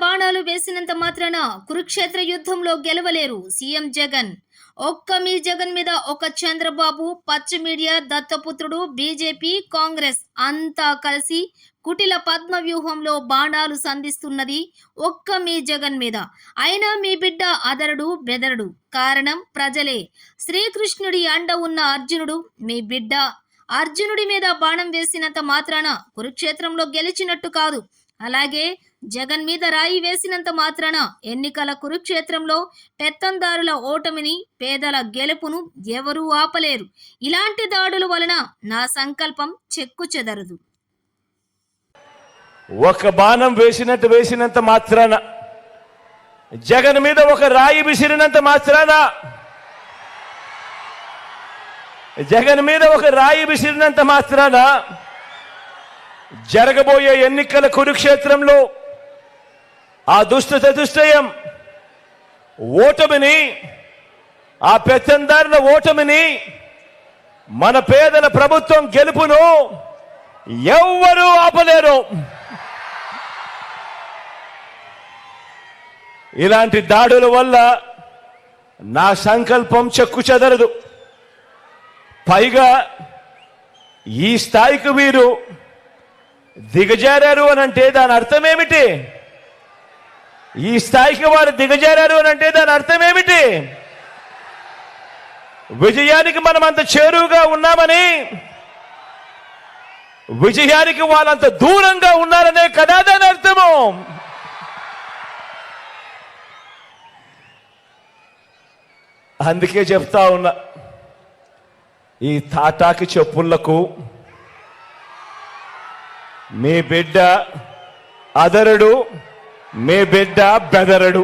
బాణాలు వేసినంత మాత్రాన కురుక్షేత్ర యుద్ధంలో గెలవలేరు సీఎం జగన్. ఒక్క మీ జగన్ మీద ఒక చంద్రబాబు, పచ్చ మీడియా, దత్తపుత్రుడు, బీజేపీ, కాంగ్రెస్ అంతా కలిసి కుటిల పద్మ వ్యూహంలో బాణాలు సంధిస్తున్నది ఒక్క మీ జగన్ మీద. అయినా మీ బిడ్డ అదరడు బెదరడు. కారణం ప్రజలే. శ్రీకృష్ణుడి అండ ఉన్న అర్జునుడు మీ బిడ్డ. అర్జునుడి మీద బాణం వేసినంత మాత్రాన కురుక్షేత్రంలో గెలిచినట్టు కాదు. అలాగే జగన్ మీద రాయి వేసినంత మాత్రాన ఎన్నికల కురుక్షేత్రంలో పెత్తందారుల ఓటమిని, పేదల గెలుపును ఎవరూ ఆపలేరు. ఇలాంటి దాడుల వలన నా సంకల్పం చెక్కు చెదరదు. ఒక బాణం వేసినంత మాత్రాన, జగన్ మీద ఒక రాయి విసిరినంత మాత్రాన, జగన్ మీద ఒక రాయి విసిరినంత మాత్రాన జరగబోయే ఎన్నికల కురుక్షేత్రంలో ఆ దుష్టయం ఓటమిని, ఆ పెత్తందారుల ఓటమిని, మన పేదల ప్రభుత్వం గెలుపును ఎవ్వరూ ఆపలేరు. ఇలాంటి దాడుల వల్ల నా సంకల్పం చెక్కు చెదరదు. పైగా ఈ స్థాయికి వీరు దిగజారారు అనంటే దాని అర్థం ఏమిటి? ఈ స్థాయికి వారు దిగజారారు అనంటే దాని అర్థం ఏమిటి? విజయానికి మనం అంత చేరువుగా ఉన్నామని, విజయానికి వాళ్ళంత దూరంగా ఉన్నారనే కదా దాని అర్థము. అందుకే చెప్తా ఉన్నా, ఈ తాటాకి చెప్పుళ్లకు మీ బిడ్డ అదరడు, మీ బిడ్డ బెదరడు.